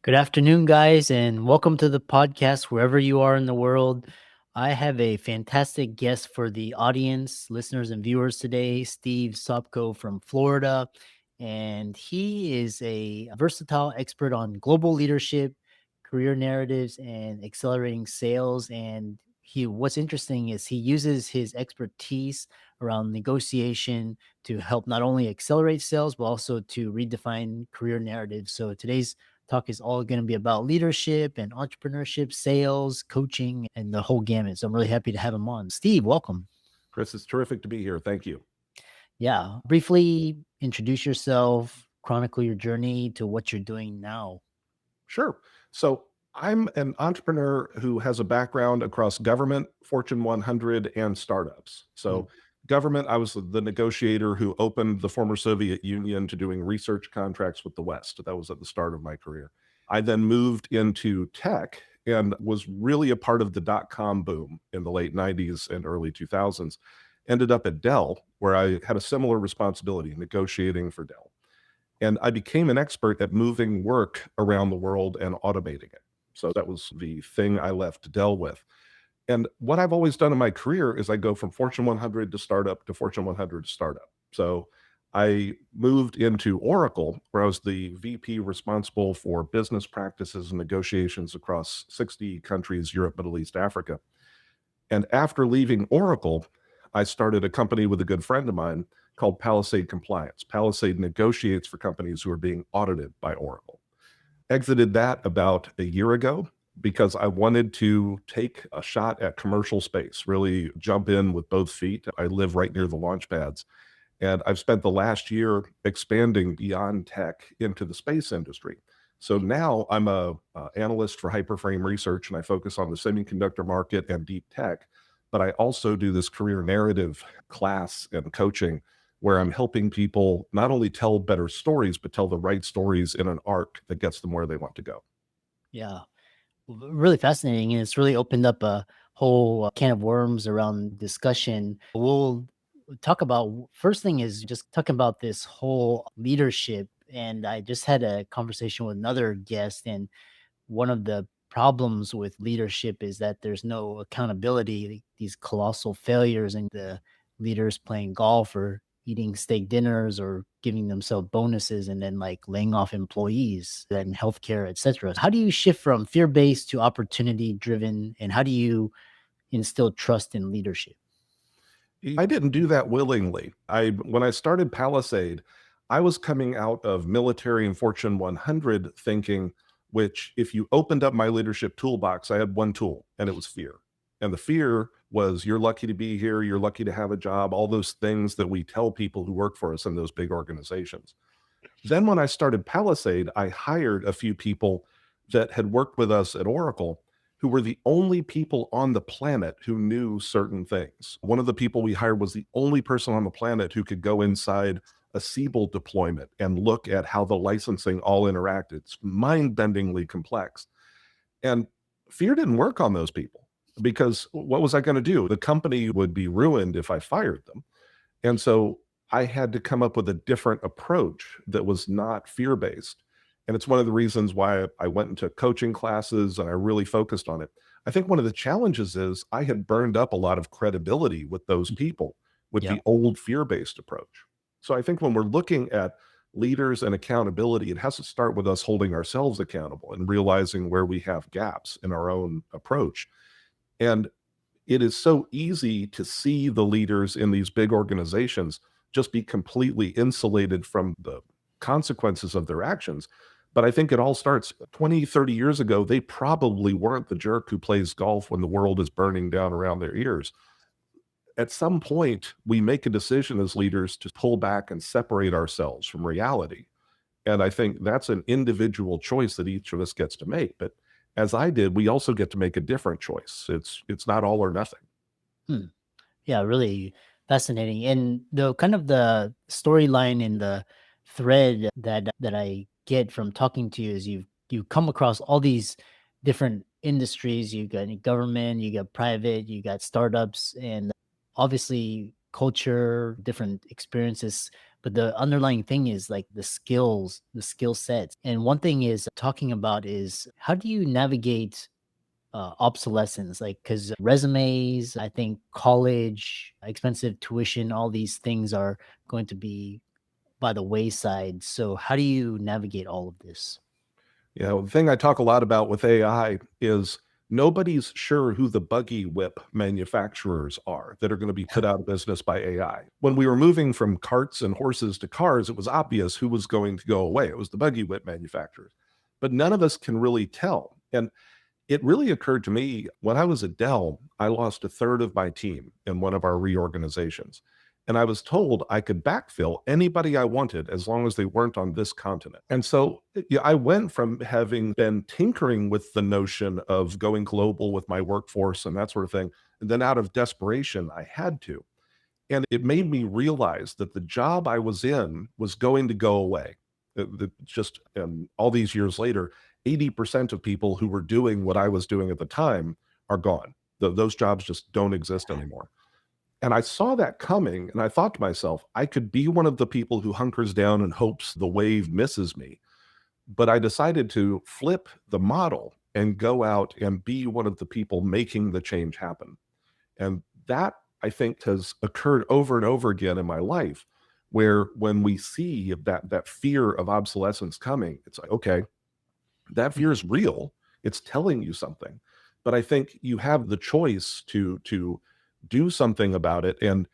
Good afternoon, guys, and welcome to the podcast wherever you are in the world. I have a fantastic guest for the audience, listeners, and viewers today, Steve Sopko from Florida. And he is a versatile expert on global leadership, career narratives, and accelerating sales. And what's interesting is he uses his expertise around negotiation to help not only accelerate sales, but also to redefine career narratives. So today's talk is all going to be about leadership and entrepreneurship, sales, coaching, and the whole gamut. So I'm really happy to have him on. Steve, welcome. Chris, it's terrific to be here. Thank you. Yeah. Briefly introduce yourself, chronicle your journey to what you're doing now. Sure. So, I'm an entrepreneur who has a background across government, Fortune 100, and startups. Mm. Government, I was the negotiator who opened the former Soviet Union to doing research contracts with the West. That was at the start of my career. I then moved into tech and was really a part of the dot-com boom in the late 90s and early 2000s. Ended up at Dell, where I had a similar responsibility, negotiating for Dell. And I became an expert at moving work around the world and automating it. So that was the thing I left Dell with. And what I've always done in my career is I go from Fortune 100 to startup to Fortune 100 to startup. So I moved into Oracle, where I was the VP responsible for business practices and negotiations across 60 countries, Europe, Middle East, Africa. And after leaving Oracle, I started a company with a good friend of mine called Palisade Compliance. Palisade negotiates for companies who are being audited by Oracle. Exited that about a year ago because I wanted to take a shot at commercial space, really jump in with both feet. I live right near the launch pads. And I've spent the last year expanding beyond tech into the space industry. So now I'm a analyst for hyperframe research, and I focus on the semiconductor market and deep tech. But I also do this career narrative class and coaching where I'm helping people not only tell better stories, but tell the right stories in an arc that gets them where they want to go. Yeah. Really fascinating. And it's really opened up a whole can of worms around discussion. We'll talk about first thing is just talking about this whole leadership. And I just had a conversation with another guest, and one of the problems with leadership is that there's no accountability. These colossal failures and the leaders playing golf or eating steak dinners or giving themselves bonuses and then like laying off employees and healthcare, etc. How do you shift from fear-based to opportunity-driven, and how do you instill trust in leadership? I didn't do that willingly. When I started Palisade, I was coming out of military and Fortune 100 thinking, which if you opened up my leadership toolbox, I had one tool, and it was fear. And the fear was you're lucky to be here, you're lucky to have a job, all those things that we tell people who work for us in those big organizations. Then when I started Palisade, I hired a few people that had worked with us at Oracle who were the only people on the planet who knew certain things. One of the people we hired was the only person on the planet who could go inside a Siebel deployment and look at how the licensing all interacted. It's mind-bendingly complex. And fear didn't work on those people because what was I going to do? The company would be ruined if I fired them. And so I had to come up with a different approach that was not fear based. And it's one of the reasons why I went into coaching classes and I really focused on it. I think one of the challenges is I had burned up a lot of credibility with those people with Yeah. the old fear based approach. So I think when we're looking at leaders and accountability, it has to start with us holding ourselves accountable and realizing where we have gaps in our own approach. And it is so easy to see the leaders in these big organizations just be completely insulated from the consequences of their actions. But I think it all starts 20, 30 years ago. They probably weren't the jerk who plays golf when the world is burning down around their ears. At some point, we make a decision as leaders to pull back and separate ourselves from reality. And I think that's an individual choice that each of us gets to make. But as I did, we also get to make a different choice. It's not all or nothing. Hmm. Yeah, really fascinating. And the kind of the storyline and the thread that I get from talking to you is you come across all these different industries. You got government, you got private, you got startups, and obviously culture, different experiences. but the underlying thing is like the skills, the skill sets. And one thing is talking about is how do you navigate obsolescence? Like, because resumes, I think college, expensive tuition, all these things are going to be by the wayside. So, how do you navigate all of this? The thing I talk a lot about with AI is nobody's sure who the buggy whip manufacturers are that are going to be put out of business by AI. When we were moving from carts and horses to cars, it was obvious who was going to go away. It was the buggy whip manufacturers. But none of us can really tell. And it really occurred to me when I was at Dell, I lost a third of my team in one of our reorganizations. And I was told I could backfill anybody I wanted as long as they weren't on this continent. And so yeah, I went from having been tinkering with the notion of going global with my workforce and that sort of thing. And then out of desperation, I had to. And it made me realize that the job I was in was going to go away. Just all these years later, 80% of people who were doing what I was doing at the time are gone. Those jobs just don't exist anymore. And I saw that coming and I thought to myself, I could be one of the people who hunkers down and hopes the wave misses me. But I decided to flip the model and go out and be one of the people making the change happen. And that I think has occurred over and over again in my life, where when we see that fear of obsolescence coming, it's like, okay, that fear is real. It's telling you something. But I think you have the choice to do something about it. And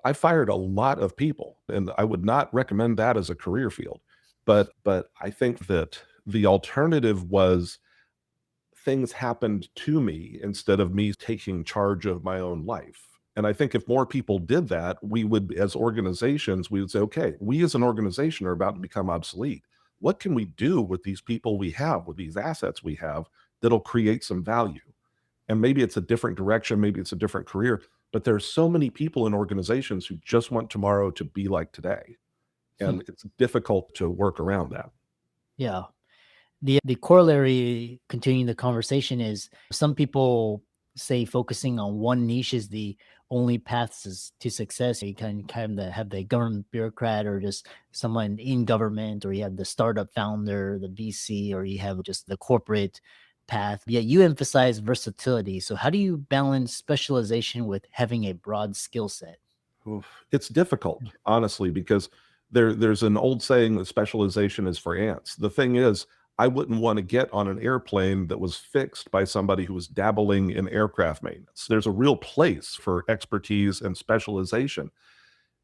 I fired a lot of people, and I would not recommend that as a career field. But I think that the alternative was things happened to me instead of me taking charge of my own life. And I think if more people did that, we would, as organizations, we would say, okay, we as an organization are about to become obsolete. What can we do with these people we have, with these assets we have, that'll create some value? And maybe it's a different direction, maybe it's a different career, but there's so many people in organizations who just want tomorrow to be like today. Hmm. And it's difficult to work around that. Yeah. The corollary, continuing the conversation, is some people say focusing on one niche is the only path to success. You can kind of have the government bureaucrat or just someone in government, or you have the startup founder, the VC, or you have just the corporate path. Yet you emphasize versatility. So how do you balance specialization with having a broad skill set? Oof. It's difficult, honestly, because there's an old saying that specialization is for ants. The thing is, I wouldn't want to get on an airplane that was fixed by somebody who was dabbling in aircraft maintenance. There's a real place for expertise and specialization.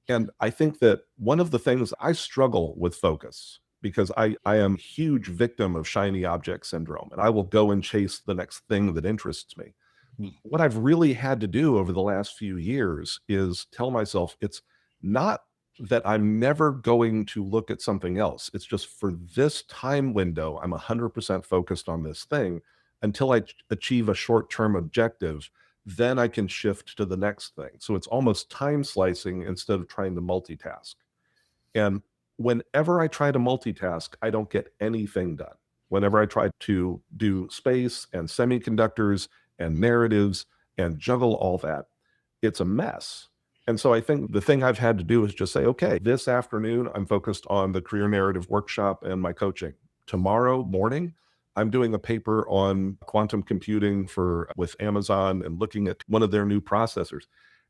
And I think that one of the things I struggle with focus because I am a huge victim of shiny object syndrome, and I will go and chase the next thing that interests me. Hmm. What I've really had to do over the last few years is tell myself it's not that I'm never going to look at something else. It's just for this time window, I'm 100% focused on this thing until I achieve a short term objective. Then I can shift to the next thing. So it's almost time slicing instead of trying to multitask. And whenever I try to multitask, I don't get anything done. Whenever I try to do space and semiconductors and narratives and juggle all that, it's a mess. And so I think the thing I've had to do is just say, okay, this afternoon, I'm focused on the career narrative workshop and my coaching. Tomorrow morning, I'm doing a paper on quantum computing for with Amazon and looking at one of their new processors.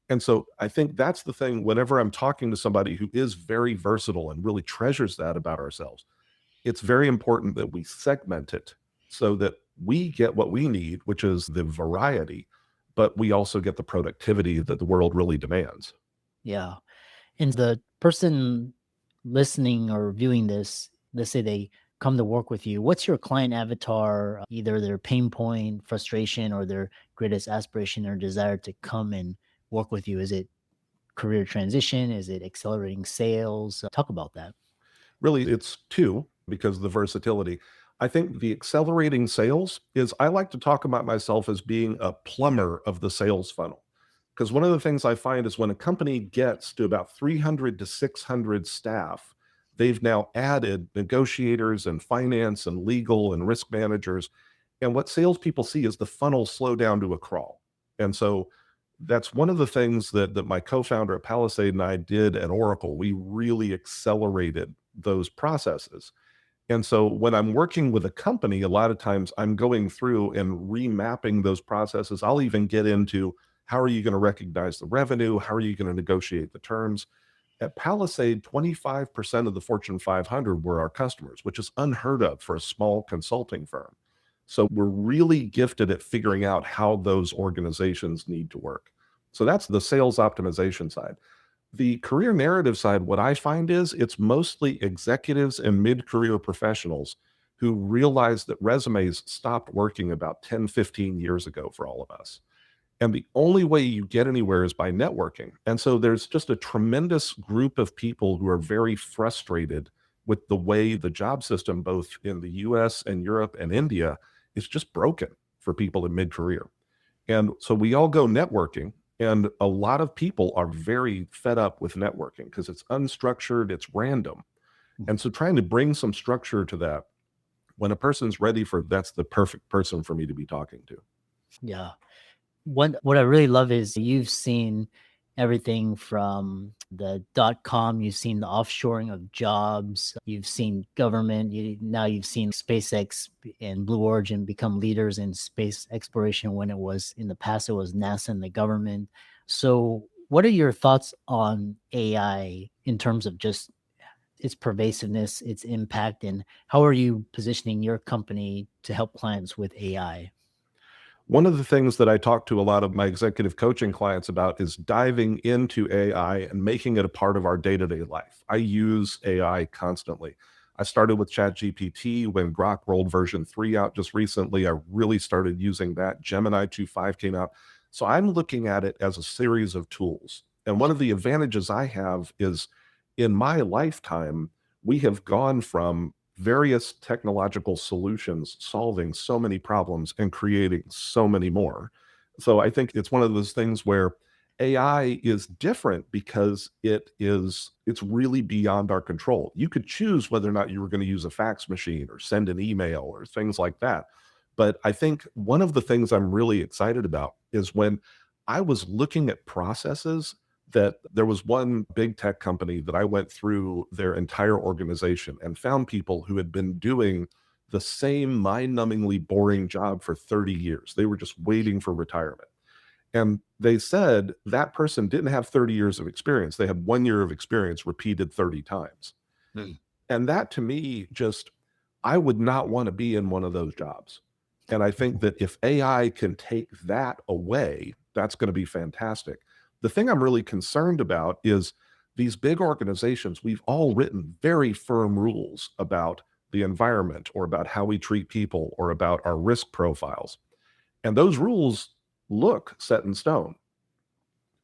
And so I think that's the thing whenever I'm talking to somebody who is very versatile and really treasures that about ourselves, it's very important that we segment it so that we get what we need, which is the variety, but we also get the productivity that the world really demands. Yeah. And the person listening or viewing this, let's say they come to work with you, what's your client avatar, either their pain point, frustration, or their greatest aspiration or desire to come and work with you? Is it career transition? Is it accelerating sales? Talk about that. Really, it's two because of the versatility. I think the accelerating sales is I like to talk about myself as being a plumber of the sales funnel. Because one of the things I find is when a company gets to about 300 to 600 staff, they've now added negotiators and finance and legal and risk managers. And what salespeople see is the funnel slow down to a crawl. And so That's one of the things that my co-founder at Palisade and I did at Oracle. We really accelerated those processes. And so when I'm working with a company, a lot of times I'm going through and remapping those processes. I'll even get into how are you going to recognize the revenue? How are you going to negotiate the terms? At Palisade, 25% of the Fortune 500 were our customers, which is unheard of for a small consulting firm. So we're really gifted at figuring out how those organizations need to work. So that's the sales optimization side. The career narrative side, what I find is it's mostly executives and mid-career professionals who realize that resumes stopped working about 10, 15 years ago for all of us. And the only way you get anywhere is by networking. And so there's just a tremendous group of people who are very frustrated with the way the job system, both in the US and Europe and India, is just broken for people in mid career. And so we all go networking. And a lot of people are very fed up with networking because it's unstructured, it's random. And so trying to bring some structure to that when a person's ready for that's the perfect person for me to be talking to. Yeah. What I really love is you've seen everything from the .com, you've seen the offshoring of jobs, you've seen government, now you've seen SpaceX and Blue Origin become leaders in space exploration when it was in the past it was NASA and the government. So what are your thoughts on AI in terms of just its pervasiveness, its impact, and how are you positioning your company to help clients with AI? One of the things that I talk to a lot of my executive coaching clients about is diving into AI and making it a part of our day-to-day life. I use AI constantly. I started with ChatGPT when Grok rolled version 3 out just recently. I really started using that. Gemini 2.5 came out. So I'm looking at it as a series of tools. And one of the advantages I have is in my lifetime, we have gone from various technological solutions solving so many problems and creating so many more. So I think it's one of those things where AI is different because it's really beyond our control. You could choose whether or not you were going to use a fax machine or send an email or things like that. But I think one of the things I'm really excited about is when I was looking at processes that there was one big tech company that I went through their entire organization and found people who had been doing the same mind-numbingly boring job for 30 years. They were just waiting for retirement. And they said that person didn't have 30 years of experience. They had 1 year of experience repeated 30 times. And that to me, just, I would not want to be in one of those jobs. And I think that if AI can take that away, that's going to be fantastic. The thing I'm really concerned about is these big organizations, we've all written very firm rules about the environment or about how we treat people or about our risk profiles. And those rules look set in stone.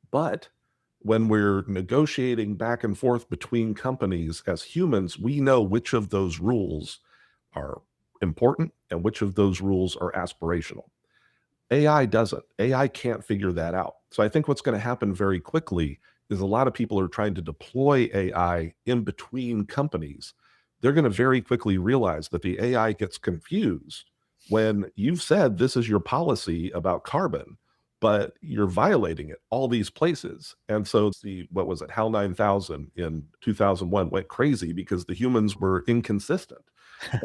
But when we're negotiating back and forth between companies as humans, we know which of those rules are important and which of those rules are aspirational. AI doesn't. AI can't figure that out. So I think what's going to happen very quickly is a lot of people are trying to deploy AI in between companies. They're going to very quickly realize that the AI gets confused when you've said this is your policy about carbon, but you're violating it all these places. And so the what was it, HAL 9000 in 2001 went crazy because the humans were inconsistent.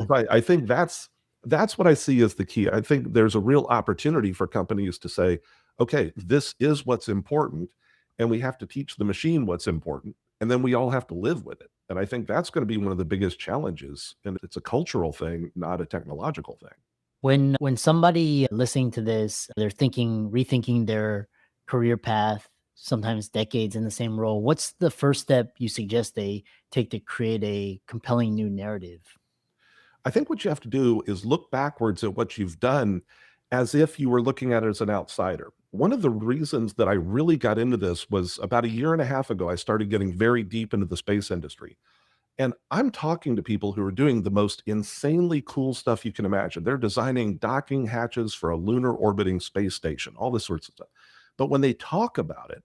Right. I think that's what I see as the key. I think there's a real opportunity for companies to say, okay, this is what's important, and we have to teach the machine what's important, and then we all have to live with it. And I think that's going to be one of the biggest challenges. And it's a cultural thing, not a technological thing. When somebody listening to this, they're rethinking their career path, sometimes decades in the same role, what's the first step you suggest they take to create a compelling new narrative? I think what you have to do is look backwards at what you've done as if you were looking at it as an outsider. One of the reasons that I really got into this was about a year and a half ago, I started getting very deep into the space industry. And I'm talking to people who are doing the most insanely cool stuff you can imagine. They're designing docking hatches for a lunar orbiting space station, all this sorts of stuff. But when they talk about it,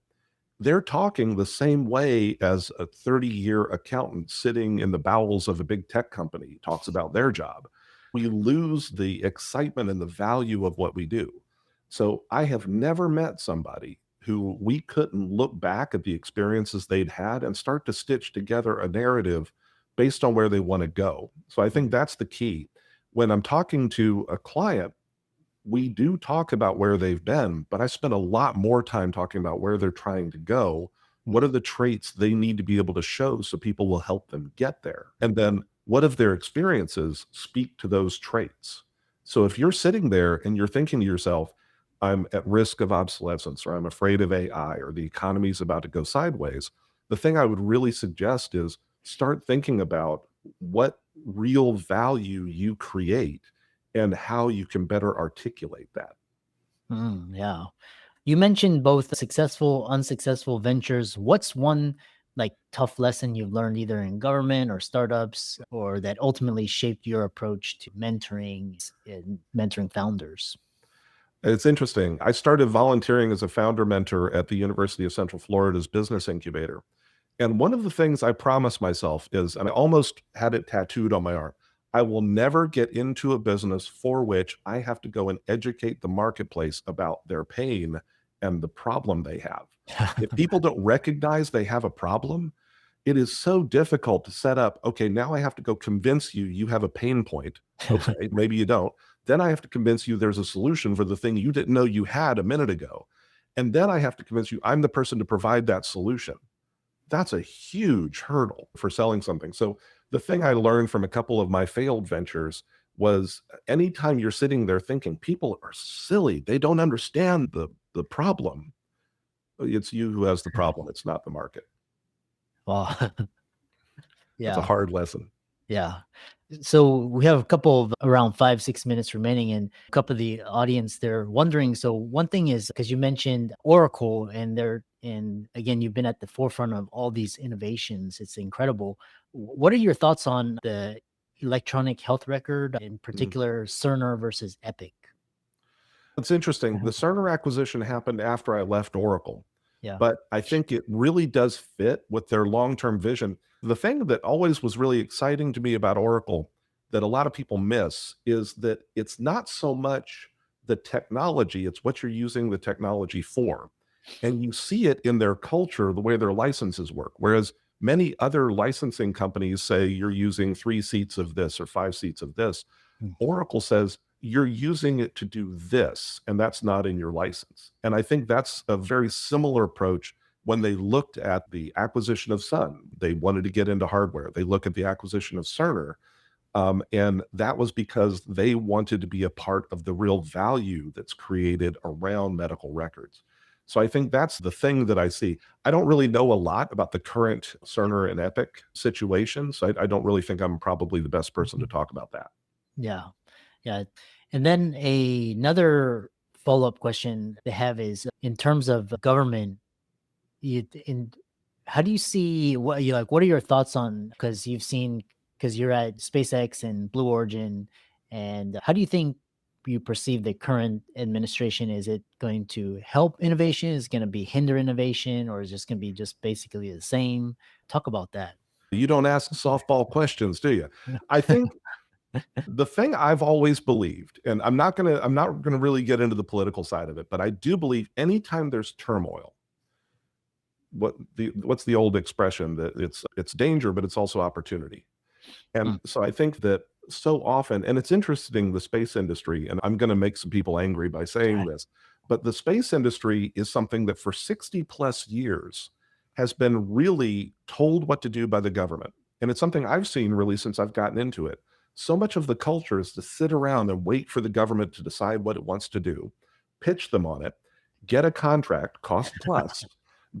they're talking the same way as a 30-year accountant sitting in the bowels of a big tech company talks about their job. We lose the excitement and the value of what we do. So I have never met somebody who we couldn't look back at the experiences they'd had and start to stitch together a narrative based on where they want to go. So I think that's the key. When I'm talking to a client, we do talk about where they've been, but I spend a lot more time talking about where they're trying to go. What are the traits they need to be able to show so people will help them get there? And then what of their experiences speak to those traits? So if you're sitting there and you're thinking to yourself, I'm at risk of obsolescence, or I'm afraid of AI, or the economy's about to go sideways, the thing I would really suggest is start thinking about what real value you create and how you can better articulate that. Yeah. You mentioned both successful, unsuccessful ventures. What's one like tough lesson you've learned either in government or startups or that ultimately shaped your approach to mentoring and mentoring founders? It's interesting. I started volunteering as a founder mentor at the University of Central Florida's business incubator. And one of the things I promised myself is, and I almost had it tattooed on my arm, I will never get into a business for which I have to go and educate the marketplace about their pain and the problem they have. If people don't recognize they have a problem, it is so difficult to set up, okay, now I have to go convince you you have a pain point. Okay, maybe you don't. Then I have to convince you there's a solution for the thing you didn't know you had a minute ago. And then I have to convince you I'm the person to provide that solution. That's a huge hurdle for selling something. So the thing I learned from a couple of my failed ventures was anytime you're sitting there thinking people are silly, they don't understand the problem. It's you who has the problem. It's not the market. Wow. That's a Yeah. hard lesson. Yeah. So we have a couple of around 5, 6 minutes remaining, and a couple of the audience, they're wondering. So one thing is because you mentioned Oracle and again, you've been at the forefront of all these innovations. It's incredible. What are your thoughts on the electronic health record, in Mm. particular Cerner versus Epic? It's interesting. The Cerner acquisition happened after I left Oracle, Yeah. but I think it really does fit with their long-term vision. The thing that always was really exciting to me about Oracle that a lot of people miss is that it's not so much the technology, it's what you're using the technology for. And you see it in their culture, the way their licenses work. Whereas many other licensing companies say you're using 3 seats of this or 5 seats of this, Mm. Oracle says you're using it to do this, and that's not in your license. And I think that's a very similar approach when they looked at the acquisition of Sun. They wanted to get into hardware. They look at the acquisition of Cerner, and that was because they wanted to be a part of the real value that's created around medical records. So I think that's the thing that I see. I don't really know a lot about the current Cerner and Epic situation, so I don't really think I'm probably the best person to talk about that. Yeah. Yeah. And then another follow-up question they have is in terms of government, in how do you see what you like? What are your thoughts on because you've seen because you're at SpaceX and Blue Origin, and how do you think you perceive the current administration? Is it going to help innovation? Is it going to be hinder innovation, or is it just going to be just basically the same? Talk about that. You don't ask softball questions, do you? I think the thing I've always believed, and I'm not gonna really get into the political side of it, but I do believe anytime there's turmoil, what's the old expression that it's danger, but it's also opportunity. And Mm, so I think that so often, and it's interesting, the space industry, and I'm going to make some people angry by saying this, but the space industry is something that for 60 plus years has been really told what to do by the government. And it's something I've seen really since I've gotten into it. So much of the culture is to sit around and wait for the government to decide what it wants to do, pitch them on it, get a contract, cost plus,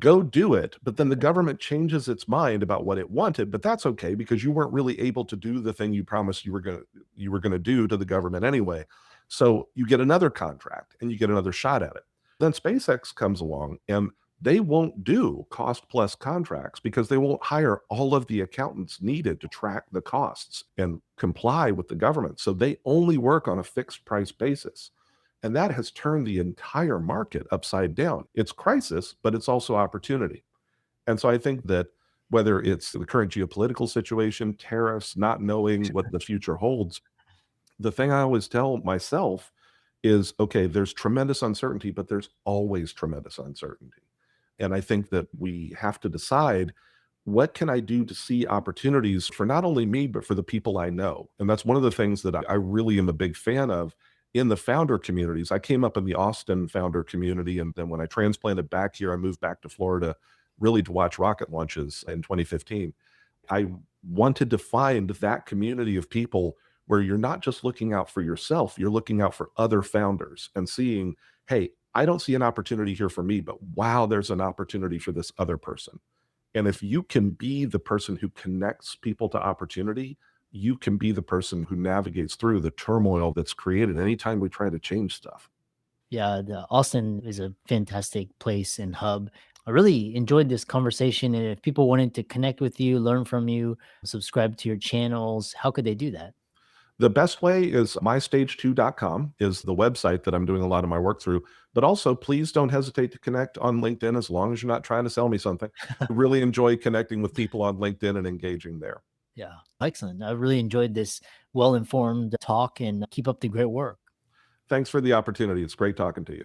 go do it, but then the government changes its mind about what it wanted, but that's okay because you weren't really able to do the thing you promised you were going to do to the government anyway. So you get another contract and you get another shot at it. Then SpaceX comes along and they won't do cost plus contracts because they won't hire all of the accountants needed to track the costs and comply with the government. So they only work on a fixed price basis. And that has turned the entire market upside down. It's crisis, but it's also opportunity. And so I think that whether it's the current geopolitical situation, tariffs, not knowing what the future holds, the thing I always tell myself is, okay, there's tremendous uncertainty, but there's always tremendous uncertainty. And I think that we have to decide, what can I do to see opportunities for not only me, but for the people I know? And that's one of the things that I really am a big fan of in the founder communities. I came up in the Austin founder community. And then when I transplanted back here, I moved back to Florida really to watch rocket launches in 2015. I wanted to find that community of people where you're not just looking out for yourself, you're looking out for other founders and seeing, hey, I don't see an opportunity here for me, but wow, there's an opportunity for this other person. And if you can be the person who connects people to opportunity, you can be the person who navigates through the turmoil that's created anytime we try to change stuff. Yeah, the Austin is a fantastic place and hub. I really enjoyed this conversation. And if people wanted to connect with you, learn from you, subscribe to your channels, how could they do that? The best way is mystage2.com is the website that I'm doing a lot of my work through. But also, please don't hesitate to connect on LinkedIn as long as you're not trying to sell me something. Really enjoy connecting with people on LinkedIn and engaging there. Yeah, excellent. I really enjoyed this well informed talk and keep up the great work. Thanks for the opportunity. It's great talking to you.